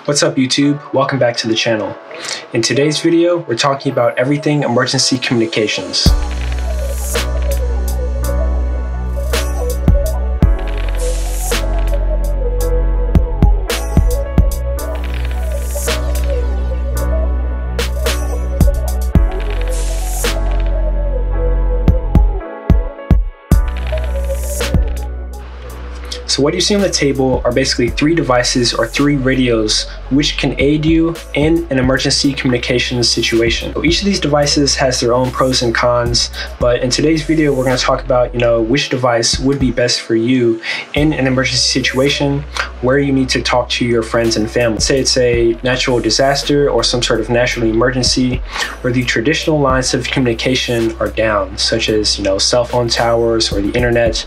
What's up YouTube? Welcome back to the channel. In today's video, we're talking about everything emergency communications. So what you see on the table are basically three devices or three radios which can aid you in an emergency communications situation. So each of these devices has their own pros and cons, but in today's video we're going to talk about which device would be best for you in an emergency situation where you need to talk to your friends and family. Say it's a natural disaster or some sort of national emergency where the traditional lines of communication are down, such as cell phone towers or the internet.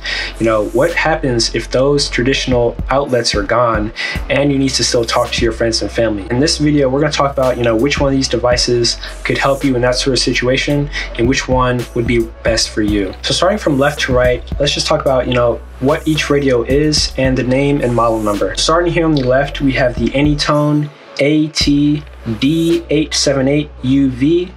What happens if those traditional outlets are gone and you need to still talk to your friends and family? In this video, we're going to talk about which one of these devices could help you in that sort of situation and which one would be best for you. So starting from left to right, let's just talk about what each radio is and the name and model number. Starting here on the left, we have the Anytone AT-D878UV.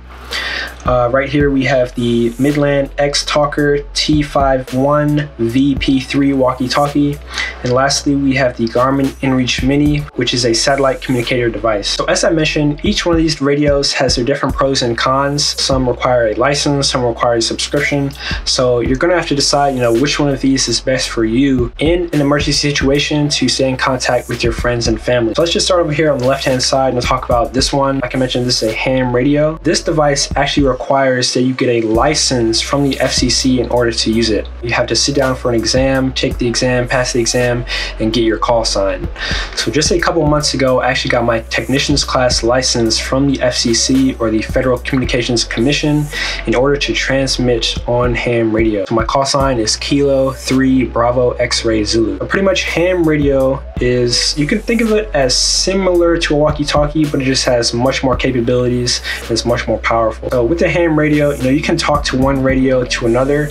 Right here we have the Midland X-Talker T51 VP3 walkie-talkie, and lastly we have the Garmin inReach Mini, which is a satellite communicator device. So as I mentioned, each one of these radios has their different pros and cons. Some require a license, some require a subscription, so you're gonna have to decide which one of these is best for you in an emergency situation to stay in contact with your friends and family. So let's just start over here on the left hand side and we'll talk about this one. Like I mentioned, this is a ham radio. This device actually requires that you get a license from the FCC in order to use it. You have to sit down for an exam, take the exam, pass the exam, and get your call sign. So just a couple months ago, I actually got my technician's class license from the FCC, or the Federal Communications Commission, in order to transmit on ham radio. So my call sign is Kilo 3 Bravo X-Ray Zulu. But pretty much ham radio is, you can think of it as similar to a walkie-talkie, but it just has much more capabilities and it's much more powerful. So with the ham radio, you can talk to one radio to another,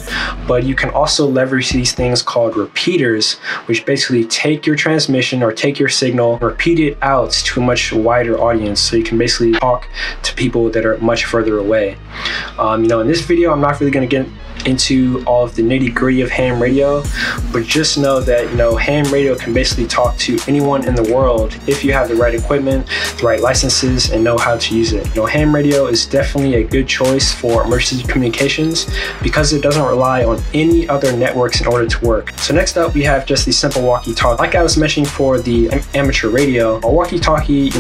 but you can also leverage these things called repeaters, which basically take your transmission or take your signal, repeat it out to a much wider audience. So you can basically talk to people that are much further away. In this video, I'm not really going to get into all of the nitty-gritty of ham radio, but just know that ham radio can basically talk to anyone in the world if you have the right equipment, the right licenses, and know how to use it. Ham radio is definitely a good choice for emergency communications because it doesn't rely on any other networks in order to work. So next up, we have just the simple walkie-talkie. Like I was mentioning for the amateur radio, a walkie-talkie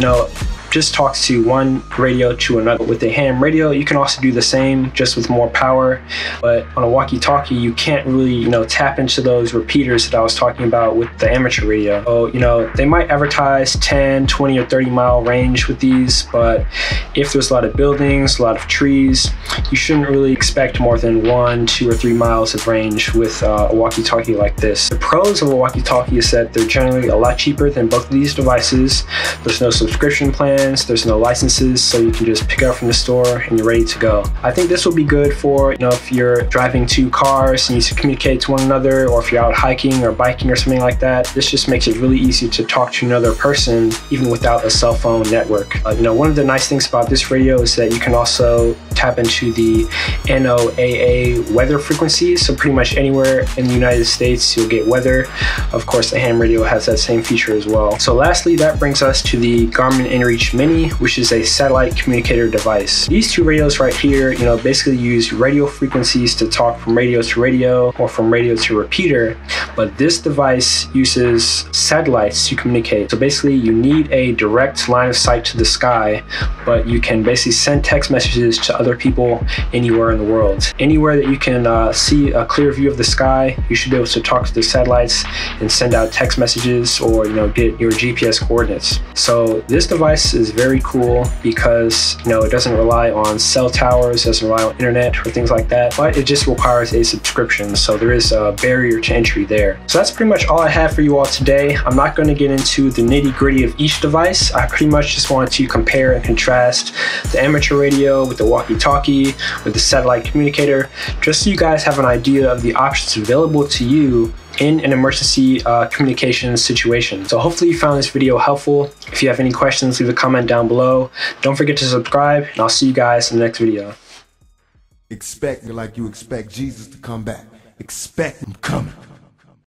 just talks to one radio to another. With the ham radio, you can also do the same, just with more power, but on a walkie-talkie you can't really tap into those repeaters that I was talking about with the amateur radio. So they might advertise 10, 20, or 30 mile range with these, but if there's a lot of buildings, a lot of trees, you shouldn't really expect more than 1, 2, or 3 miles of range with a walkie-talkie like this. The pros of a walkie-talkie is that they're generally a lot cheaper than both of these devices. There's no subscription plan, there's no licenses, so you can just pick it up from the store and you're ready to go. I think this will be good for if you're driving two cars and you need to communicate to one another, or if you're out hiking or biking or something like that. This just makes it really easy to talk to another person even without a cell phone network. One of the nice things about this radio is that you can also tap into the NOAA weather frequencies, so pretty much anywhere in the United States you'll get weather. Of course, the ham radio has that same feature as well. So lastly, that brings us to the Garmin inReach Mini, which is a satellite communicator device. These two radios right here, basically use radio frequencies to talk from radio to radio or from radio to repeater, but this device uses satellites to communicate. So basically you need a direct line of sight to the sky, but you can basically send text messages to other people anywhere in the world. Anywhere that you can see a clear view of the sky, you should be able to talk to the satellites and send out text messages or get your GPS coordinates. So this device is very cool because it doesn't rely on cell towers, doesn't rely on internet or things like that, but it just requires a subscription, so there is a barrier to entry there. So that's pretty much all I have for you all today. I'm not going to get into the nitty-gritty of each device. I pretty much just wanted to compare and contrast the amateur radio with the walkie-talkie, with the satellite communicator, just so you guys have an idea of the options available to you in an emergency communication situation. So hopefully you found this video helpful. If you have any questions, leave a comment down below. Don't forget to subscribe, and I'll see you guys in the next video. Expect me like you expect Jesus to come back. Expect him coming.